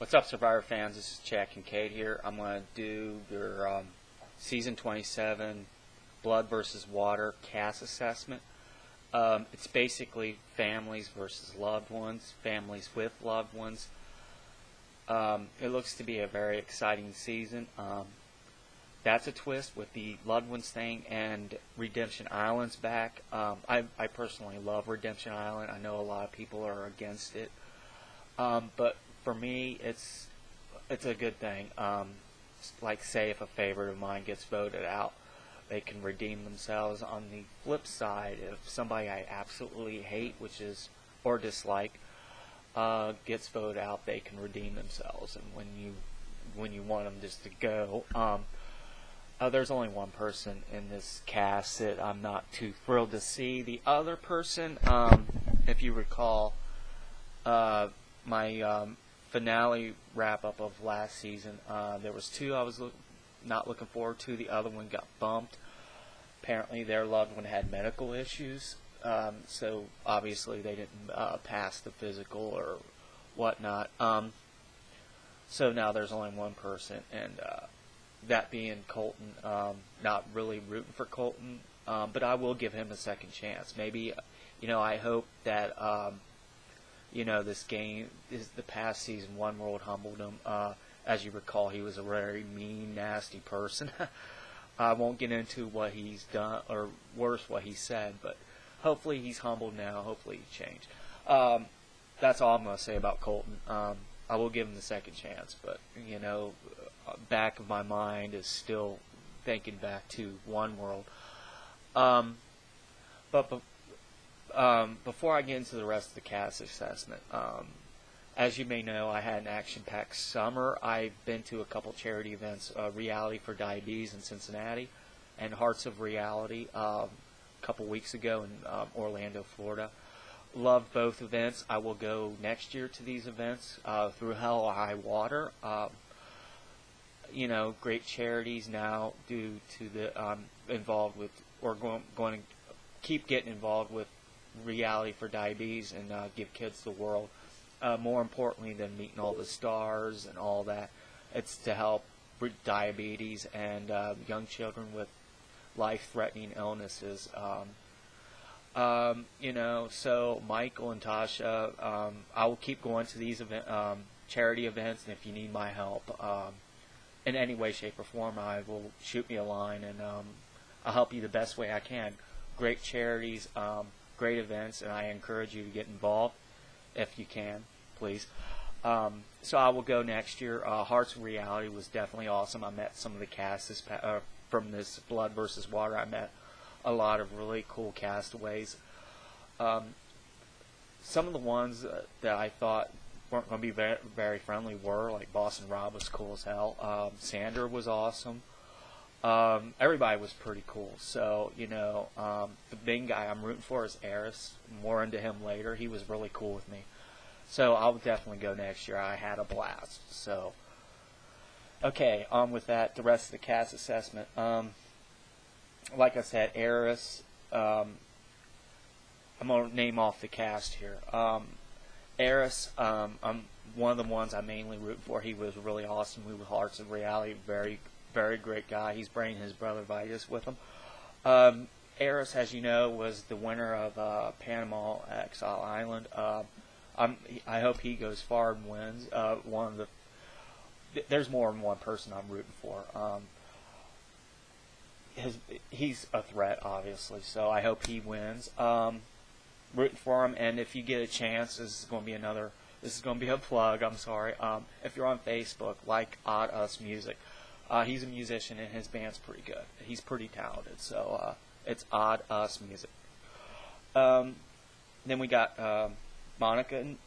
What's up, Survivor fans? This is Chad Kincaid here. I'm going to do your Season 27 Blood versus Water cast assessment. It's basically families versus loved ones, families with loved ones. It looks to be a very exciting season. That's a twist with the loved ones thing, and Redemption Island's back. I personally love Redemption Island. I know a lot of people are against it. But for me, it's a good thing. Like, say, if a favorite of mine gets voted out, they can redeem themselves. On the flip side, if somebody I absolutely hate, or dislike, gets voted out, they can redeem themselves. And when you want them just to go, there's only one person in this cast that I'm not too thrilled to see. The other person, if you recall, my finale wrap-up of last season, there was two I was not looking forward to. The other one got bumped. Apparently their loved one had medical issues, so obviously they didn't pass the physical or whatnot. So now there's only one person, and that being Colton. Not really rooting for Colton, but I will give him a second chance. Maybe, I hope that this game, the past season, One World humbled him. As you recall, he was a very mean, nasty person. I won't get into what he's done, or worse, what he said, but hopefully he's humbled now. Hopefully he changed. That's all I'm going to say about Colton. I will give him the second chance, but, back of my mind is still thinking back to One World. But before I get into the rest of the cast assessment, as you may know, I had an action-packed summer. I've been to a couple charity events, Reality for Diabetes in Cincinnati and Hearts of Reality a couple weeks ago in Orlando, Florida. Loved both events. I will go next year to these events through hell or high water. Great charities now due to the involved with, or going to keep getting involved with Reality for Diabetes and give kids the world. More importantly than meeting all the stars and all that, it's to help with diabetes and young children with life-threatening illnesses. So Michael and Tasha, I will keep going to these charity events, and if you need my help in any way, shape, or form, I will shoot me a line, and I'll help you the best way I can. Great charities, great events, and I encourage you to get involved if you can, please. So I will go next year. Hearts of Reality was definitely awesome. I met some of the cast from this Blood versus Water. I met a lot of really cool castaways. Some of the ones that I thought weren't going to be very, very friendly were, like Boston Rob was cool as hell. Sandra was awesome. Everybody was pretty cool. So, the main guy I'm rooting for is Eris. More into him later. He was really cool with me. So I'll definitely go next year. I had a blast. So, okay, on with that, the rest of the cast assessment. Like I said, Eris, I'm going to name off the cast here. Eris, I'm one of the ones I mainly root for. He was really awesome. We were Hearts of Reality, very, very great guy. He's bringing his brother Vitus with him. Eris, as you know, was the winner of Panama Exile Island. I hope he goes far and wins. There's more than one person I'm rooting for. He's a threat, obviously, so I hope he wins. Rooting for him, and if you get a chance, this is going to be a plug, I'm sorry. If you're on Facebook, like Odd Us Music. He's a musician, and his band's pretty good. He's pretty talented, so it's Odd Us Music. Then we got Monica and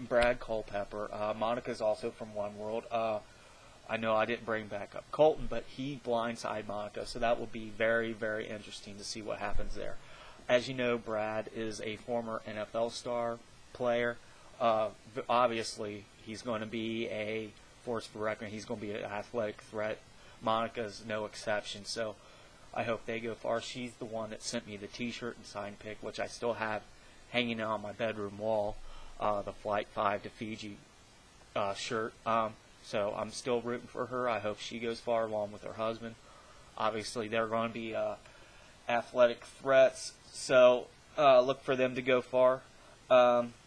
Brad Culpepper. Monica's also from One World. I know I didn't bring back up Colton, but he blindsided Monica, so that will be very, very interesting to see what happens there. As you know, Brad is a former NFL star player. Obviously, he's going to be a force for reckoning. He's going to be an athletic threat. Monica's no exception, so I hope they go far. She's the one that sent me the T-shirt and signed pic, which I still have hanging on my bedroom wall, the Flight 5 to Fiji shirt. So I'm still rooting for her. I hope she goes far along with her husband. Obviously, they're going to be athletic threats, so look for them to go far.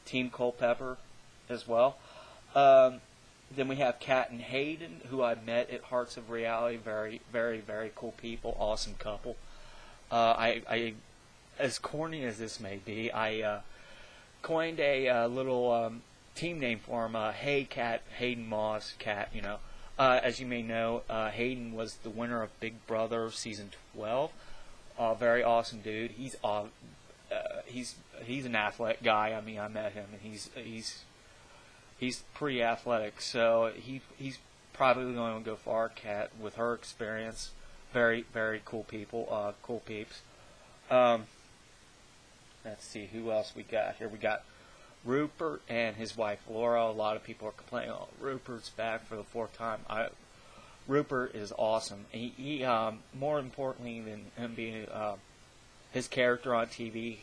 Team Culpepper as well. Then we have Kat and Hayden, who I met at Hearts of Reality. Very, very, very cool people. Awesome couple. I as corny as this may be, I coined a little team name for him. Hey Kat, Hayden Moss, Kat. As you may know, Hayden was the winner of Big Brother season 12. Very awesome dude. He's an athletic guy. I mean, I met him, and he's pretty athletic. So he's probably going to go far. Kat, with her experience, very, very cool people. Cool peeps. Let's see who else we got here. We got Rupert and his wife Laura. A lot of people are complaining, "Oh, Rupert's back for the fourth time." Rupert is awesome. He more importantly than him being his character on TV,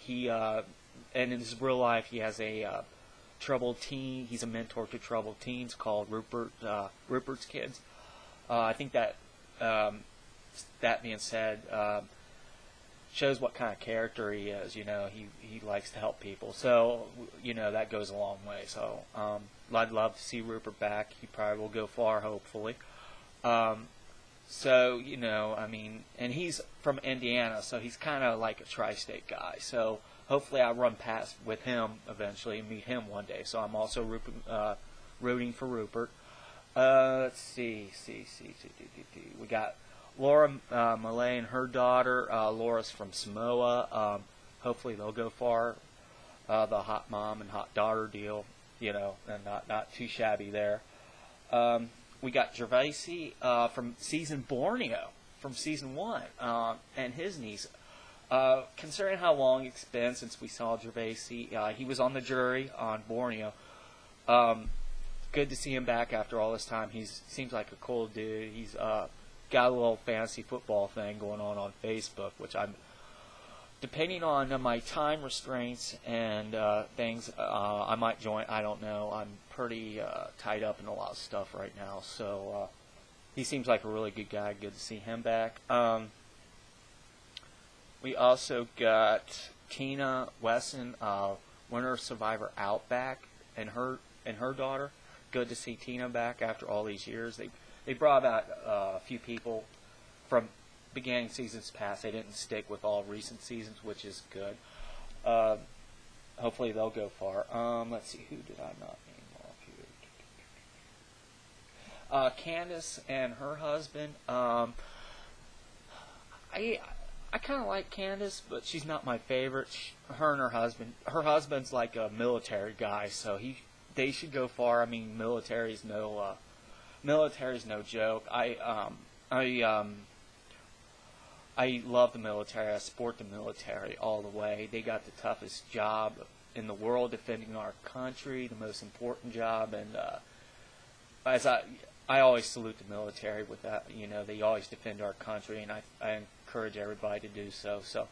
and in his real life, he has a troubled teen. He's a mentor to troubled teens called Rupert's Kids. I think that that being said, shows what kind of character he is. He likes to help people, so that goes a long way. So I'd love to see Rupert back. He probably will go far, hopefully. So I mean, and he's from Indiana, so he's kind of like a tri-state guy. So hopefully I'll run past with him eventually and meet him one day. So I'm also rooting for Rupert. Let's see. We got Laura Millay and her daughter. Laura's from Samoa. Hopefully they'll go far. The hot mom and hot daughter deal, and not too shabby there. We got Gervaisi from season Borneo, from season 1, and his niece. Considering how long it's been since we saw Gervaisi, he was on the jury on Borneo. Good to see him back after all this time. He seems like a cool dude. He's got a little fantasy football thing going on Facebook, which I'm, depending on my time restraints and things, I might join. I don't know. I'm pretty tied up in a lot of stuff right now. So he seems like a really good guy. Good to see him back. We also got Tina Wesson, winner of Survivor Outback, and her daughter. Good to see Tina back after all these years. They brought out a few people from beginning seasons past. They didn't stick with all recent seasons, which is good. Hopefully they'll go far. Let's see, who did I not name off here? Candace and her husband. I kind of like Candace, but she's not my favorite. Her and her husband. Her husband's like a military guy, so they should go far. I mean, military's no joke. I love the military. I support the military all the way. They got the toughest job in the world, defending our country, the most important job. And as I always salute the military with that. They always defend our country, and I encourage everybody to do so. So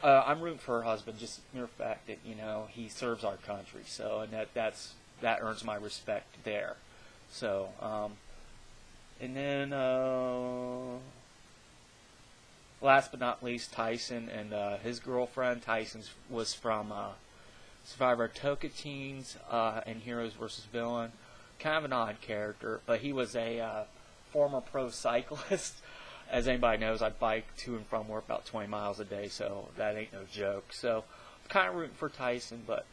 I'm rooting for her husband, just mere fact that he serves our country. So and that earns my respect there. So and then last but not least, Tyson and his girlfriend. Tyson was from Survivor Tocantins and Heroes vs. Villain. Kind of an odd character, but he was a former pro cyclist. As anybody knows, I bike to and from work about 20 miles a day, so that ain't no joke. So I'm kind of rooting for Tyson, but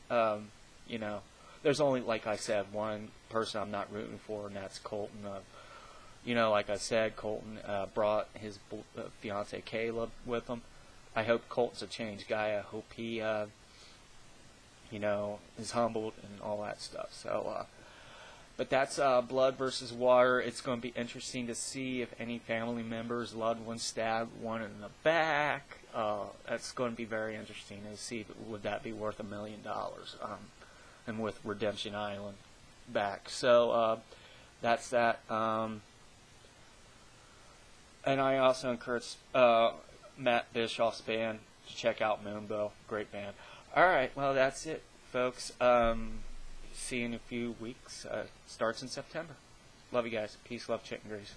there's only, like I said, one person I'm not rooting for, and that's Colton. Like I said, Colton brought his fiance Caleb with him. I hope Colton's a changed guy. I hope he, is humbled and all that stuff. So, but that's Blood versus Water. It's going to be interesting to see if any family members, loved ones, stabbed one in the back. That's going to be very interesting to see. Would that be worth $1 million? And with Redemption Island back. So that's that. And I also encourage Matt Bischoff's band to check out Moonbow. Great band. All right, well, that's it, folks. see you in a few weeks. Starts in September. Love you guys. Peace, love, chicken grease.